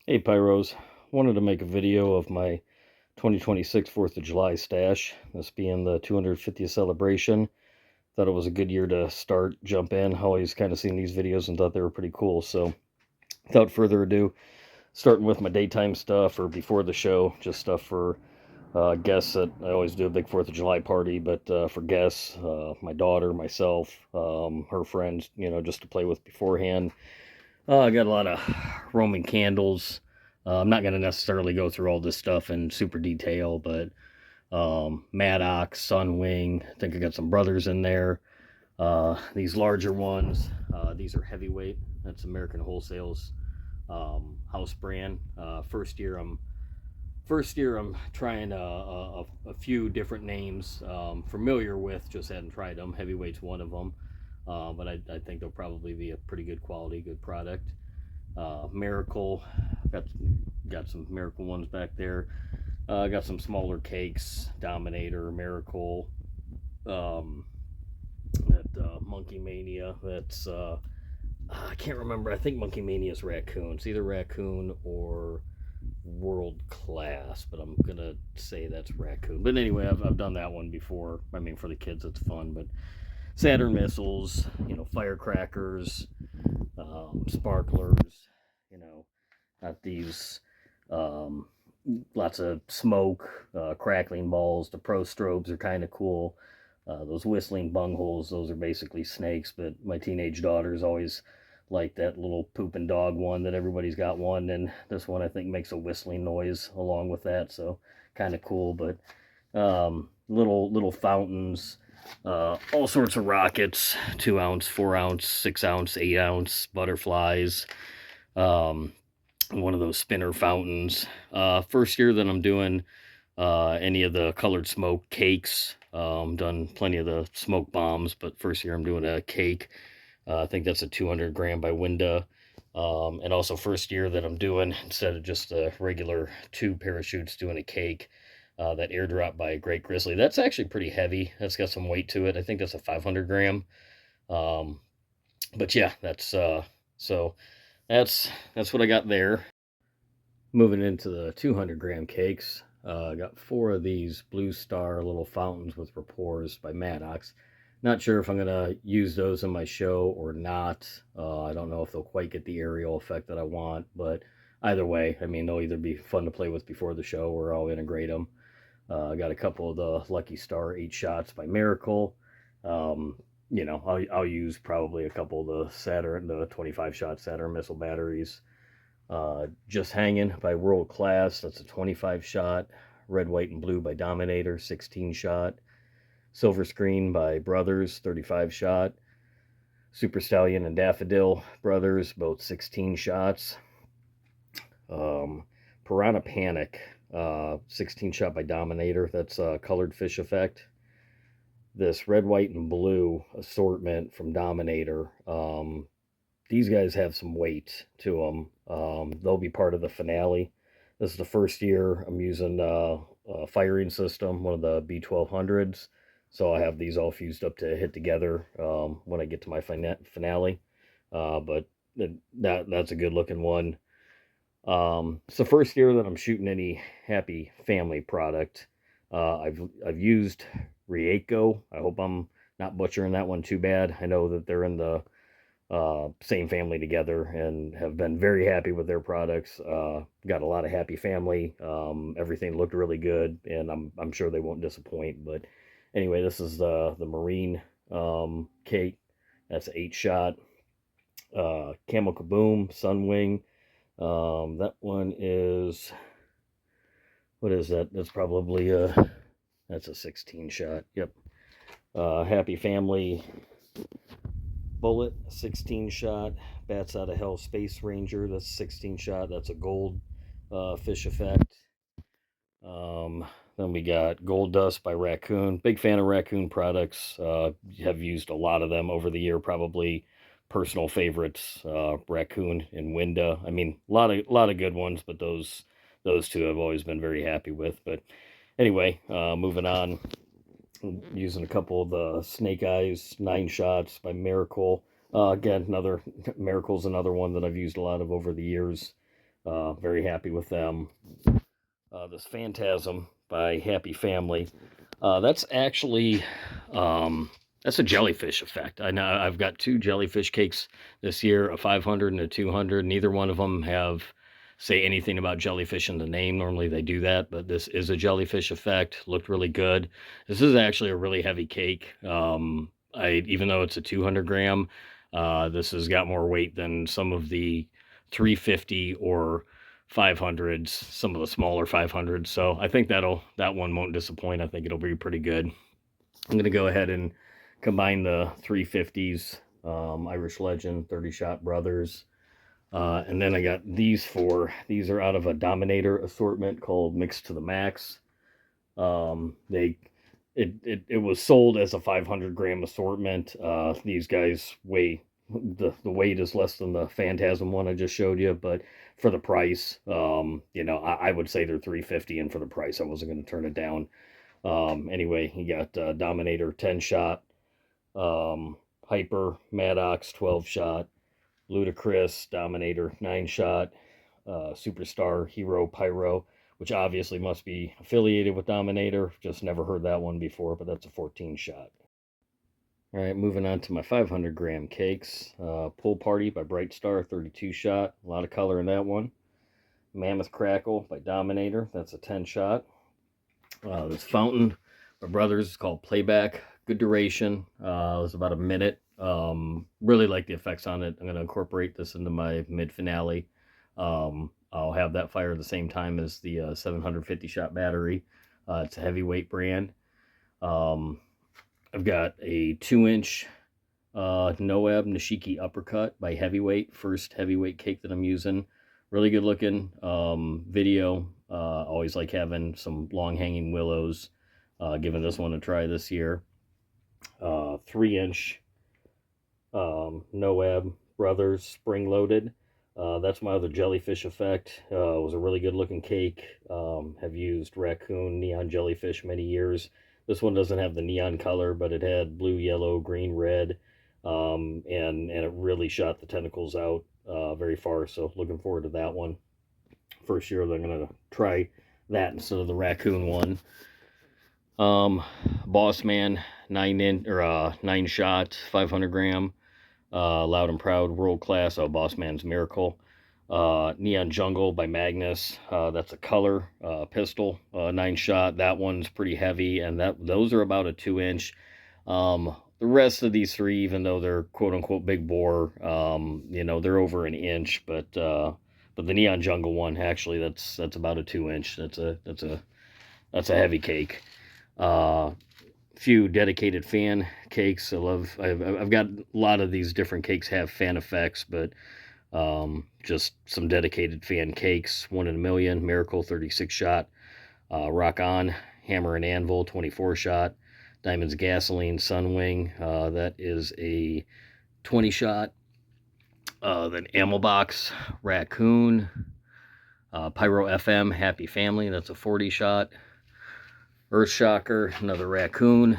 Hey Pyros, wanted to make a video of my 2026 4th of July stash, this being the 250th celebration. Thought it was a good year to jump in. Always kind of seen these videos and thought they were pretty cool. So without further ado, starting with my daytime stuff or before the show, just stuff for guests that I always do a big 4th of July party, but for guests, my daughter, myself, her friends, just to play with beforehand. I got a lot of Roman candles. I'm not going to necessarily go through all this stuff in super detail, but Maddox, Sunwing. I think I got some brothers in there. These larger ones. These are heavyweight. That's American Wholesale's house brand. First year I'm trying a few different names. Familiar with, just hadn't tried them. Heavyweight's one of them. But I think they'll probably be a pretty good quality, good product. Miracle, got got some Miracle ones back there. Got some smaller cakes, Dominator, Miracle, that Monkey Mania. That's I can't remember. I think Monkey Mania is Raccoon. It's either Raccoon or World Class, but I'm gonna say that's Raccoon. But anyway, I've done that one before. I mean, for the kids, it's fun. But Saturn missiles, firecrackers, sparklers, you know, got these um, lots of smoke, crackling balls. The pro strobes are kind of cool. Those whistling bungholes, those are basically snakes, but my teenage daughters always like that little pooping dog one that everybody's got one, and this one I think makes a whistling noise along with that, so kind of cool. But little fountains, all sorts of rockets, 2 ounce, 4 ounce, 6 ounce, 8 ounce butterflies, um, one of those spinner fountains. First year that I'm doing any of the colored smoke cakes. Done plenty of the smoke bombs, but first year I'm doing a cake. I think that's a 200 gram by Winda. And also first year that I'm doing, instead of just a regular 2 parachutes, doing a cake. That airdrop by Great Grizzly. That's actually pretty heavy. That's got some weight to it. I think that's a 500 gram. Um, but yeah, so that's what I got there. Moving into the 200 gram cakes, I got 4 of these Blue Star little fountains with rapports by Maddox. Not sure if I'm gonna use those in my show or not. I don't know if they'll quite get the aerial effect that I want, but either way, I mean, they'll either be fun to play with before the show or I'll integrate them. I got a couple of the Lucky Star 8 shots by Miracle. Um, I'll use probably a couple of the 25 shot Saturn missile batteries. Just Hanging by World Class, that's a 25 shot. Red, White, and Blue by Dominator, 16 shot. Silver Screen by Brothers, 35 shot. Super Stallion and Daffodil Brothers, both 16 shots. Piranha Panic, 16 shot by Dominator, that's a colored fish effect. This Red, White, and Blue assortment from Dominator, these guys have some weight to them. They'll be part of the finale. This is the first year I'm using a firing system, one of the B1200s. So I have these all fused up to hit together when I get to my finale. But that's a good looking one. It's the first year that I'm shooting any Happy Family product. I've used Rieko. I hope I'm not butchering that one too bad. I know that they're in the same family together and have been very happy with their products. Got a lot of Happy Family. Everything looked really good, and I'm sure they won't disappoint. But anyway, this is the Marine cake. That's an 8 shot. Camel Kaboom Sunwing. That one is, what is that? That's probably that's a 16 shot. Yep. Happy Family Bullet, 16 shot. Bats Out of Hell Space Ranger, that's 16 shot. That's a gold fish effect. Then we got Gold Dust by Raccoon. Big fan of Raccoon products. Have used a lot of them over the year. Probably personal favorites. Raccoon and Winda. I mean, a lot of good ones, but those two I've always been very happy with. But anyway, moving on. Using a couple of the Snake Eyes 9 shots by Miracle. Again, another Miracle's another one that I've used a lot of over the years. Very happy with them. This Phantasm by Happy Family. That's actually that's a jellyfish effect. I know I've got 2 jellyfish cakes this year, a 500 and a 200. Neither one of them have say anything about jellyfish in the name. Normally they do that, but this is a jellyfish effect. Looked really good. This is actually a really heavy cake. Even though it's a 200 gram, this has got more weight than some of the 350 or 500s, some of the smaller 500s. So I think that one won't disappoint. I think it'll be pretty good. I'm going to go ahead and combine the 350s, Irish Legend, 30 Shot Brothers. And then I got these 4. These are out of a Dominator assortment called Mix to the Max. It was sold as a 500 gram assortment. These guys weigh, the weight is less than the Phantasm one I just showed you, but for the price, I would say they're 350, and for the price, I wasn't going to turn it down. Anyway, you got Dominator 10 shot, Hyper Maddox 12 shot, Ludacris Dominator 9 shot, Superstar Hero Pyro, which obviously must be affiliated with Dominator. Just never heard that one before, but that's a 14 shot. All right, moving on to my 500 gram cakes. Pool Party by Bright Star, 32 shot. A lot of color in that one. Mammoth Crackle by Dominator, that's a 10 shot. This Fountain by Brothers is called Playback. Good duration. It was about a minute. Really like the effects on it. I'm going to incorporate this into my mid finale. I'll have that fire at the same time as the 750 shot battery. It's a heavyweight brand. I've got a 2-inch Noab Nishiki Uppercut by Heavyweight. First heavyweight cake that I'm using. Really good looking video. Always like having some long hanging willows. Giving this one a try this year. 3-inch Noab Brothers Spring Loaded. That's my other jellyfish effect. It was a really good looking cake. Have used raccoon neon jellyfish many years. This one doesn't have the neon color, but it had blue, yellow, green, red, and it really shot the tentacles out very far. So looking forward to that one. First year they're gonna try that instead of the raccoon one. Boss Man 9 shot 500 gram. Loud and Proud World Class. Boss Man's Miracle. Neon Jungle by Magnus. That's a color pistol, 9 shot. That one's pretty heavy, and those are about a 2-inch. The rest of these 3, even though they're quote unquote big bore, they're over an inch. But the Neon Jungle one, actually, that's about a 2-inch. That's a heavy cake. Few dedicated fan cakes. I've got a lot of these different cakes have fan effects, but just some dedicated fan cakes. 1 in a Million, Miracle 36 shot, Rock On, Hammer and Anvil 24 shot, Diamonds Gasoline Sunwing, that is a 20 shot. Then Ammo Box Raccoon, Pyro FM Happy Family, that's a 40 shot. Earth Shocker, another raccoon.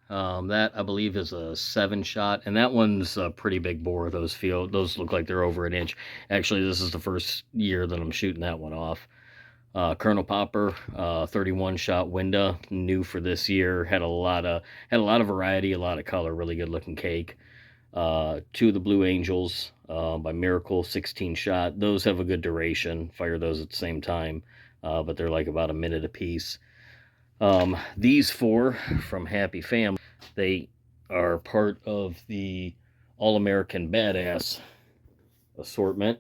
That I believe is a 7 shot, and that one's a pretty big bore. Those look like they're over an inch. Actually, this is the first year that I'm shooting that one off. Colonel Popper, 31 shot window, new for this year. Had a lot of variety, a lot of color. Really good looking cake. 2 of the Blue Angels by Miracle, 16 shot. Those have a good duration. Fire those at the same time, but they're like about a minute apiece. These 4 from Happy Family, they are part of the All-American Badass assortment.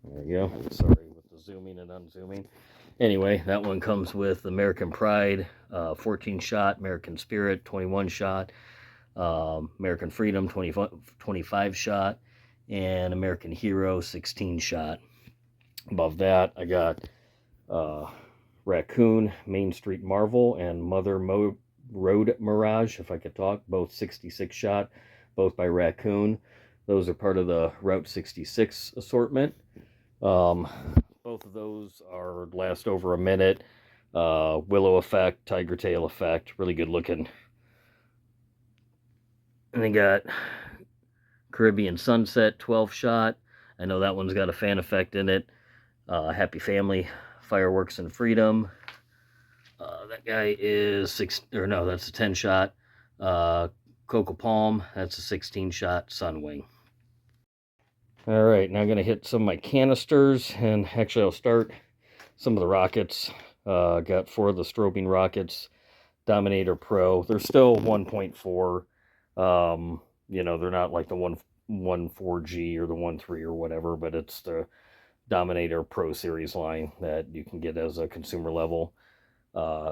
There you go. Sorry with the zooming and unzooming. Anyway, that one comes with American Pride, 14 shot, American Spirit, 21 shot, American Freedom, 25 shot, and American Hero, 16 shot. Above that, I got Raccoon, Main Street Marvel, and Mother Road Mirage, if I could talk, both 66 shot, both by Raccoon. Those are part of the Route 66 assortment. Both of those last over a minute. Willow effect, tiger tail effect, really good looking. And they got Caribbean Sunset, 12 shot, I know that one's got a fan effect in it. Happy Family, Fireworks and Freedom. That guy is that's a 10 shot. Coco Palm, that's a 16 shot Sunwing. All right, now I'm going to hit some of my canisters, and actually I'll start some of the rockets. Got 4 of the strobing rockets, Dominator Pro. They're still 1.4. They're not like the 1.4G or the 1.3 or whatever, but it's the Dominator Pro Series line that you can get as a consumer level.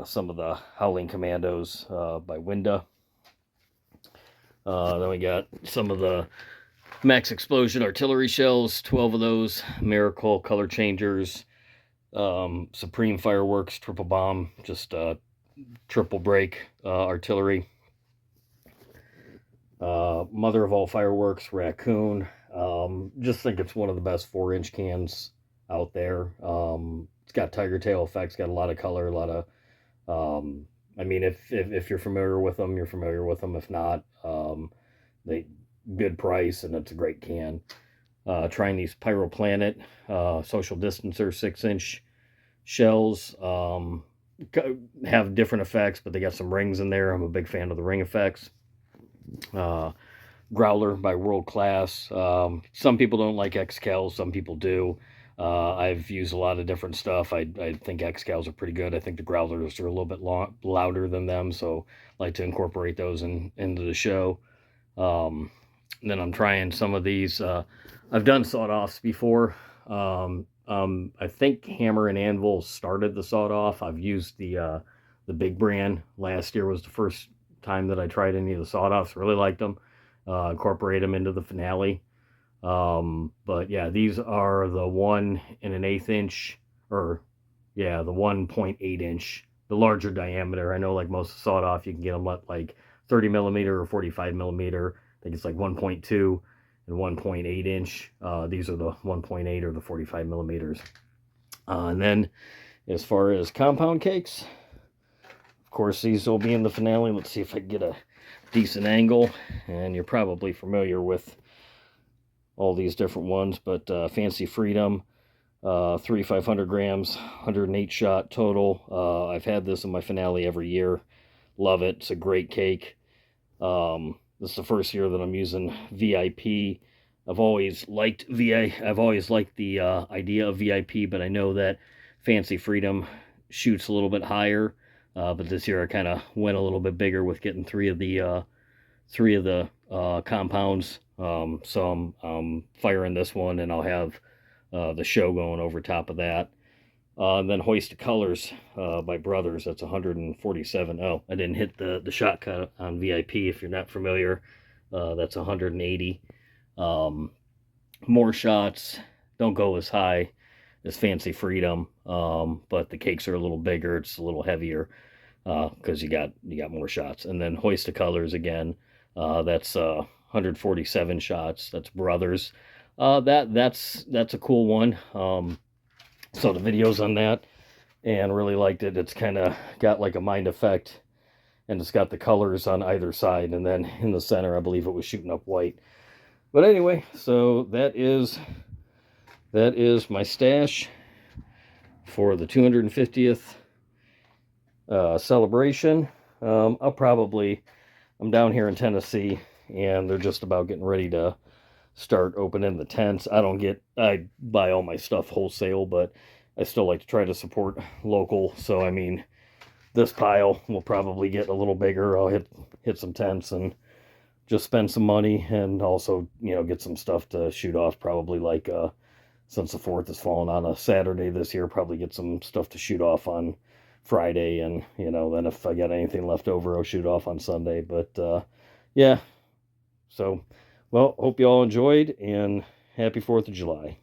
Some of the Howling Commandos by Winda. Then we got some of the Max Explosion artillery shells, 12 of those, Miracle color changers, Supreme Fireworks, triple bomb, just triple break artillery. Mother of all fireworks, Raccoon. Just think it's one of the best 4-inch cans out there. It's got tiger tail effects, got a lot of color, a lot of if you're familiar with them, you're familiar with them. If not, they good price, and it's a great can. Trying these Pyro Planet social distancer 6-inch shells. Have different effects, but they got some rings in there. I'm a big fan of the ring effects. Growler by World Class. Some people don't like XCals, some people do. I've used a lot of different stuff. I think XCals are pretty good. I think the Growlers are a little bit louder than them, so I like to incorporate those into the show. Then I'm trying some of these. I've done sawed-offs before. I think Hammer and Anvil started the sawed-off. I've used the big brand. Last year was the first time that I tried any of the sawed-offs. Really liked them. Incorporate them into the finale. But yeah, these are the 1 1/8 inch, the 1.8 inch, the larger diameter. I know like most sawed-off, you can get them at like 30 millimeter or 45 millimeter. I think it's like 1.2 and 1.8 inch. These are the 1.8 or the 45 millimeters. And then as far as compound cakes, of course, these will be in the finale. Let's see if I can get a decent angle. And you're probably familiar with all these different ones, but Fancy Freedom, 3 500 grams, 108 shot total. I've had this in my finale every year. Love it. It's a great cake. This is the first year that I'm using VIP. I've always liked I've always liked the idea of VIP, but I know that Fancy Freedom shoots a little bit higher. But this year I kind of went a little bit bigger with getting 3 of the compounds. So I'm firing this one, and I'll have the show going over top of that. Then Hoist of Colors by Brothers. That's 147. Oh, I didn't hit the shot cut on VIP. If you're not familiar, that's 180. More shots. Don't go as high as Fancy Freedom, but the cakes are a little bigger. It's a little heavier because you got more shots. And then Hoist of Colors again. That's 147 shots. That's Brothers. That's a cool one. Saw the videos on that and really liked it. It's kind of got like a mind effect, and it's got the colors on either side, and then in the center I believe it was shooting up white. But anyway, so that is my stash for the 250th celebration. I'm down here in Tennessee, and they're just about getting ready to start opening the tents. I buy all my stuff wholesale, but I still like to try to support local. So I mean, this pile will probably get a little bigger. I'll hit some tents and just spend some money, and also get some stuff to shoot off. Probably like since the 4th is falling on a Saturday this year, probably get some stuff to shoot off on Friday, and then if I got anything left over, I'll shoot off on Sunday. But yeah, so well, hope you all enjoyed, and happy 4th of July.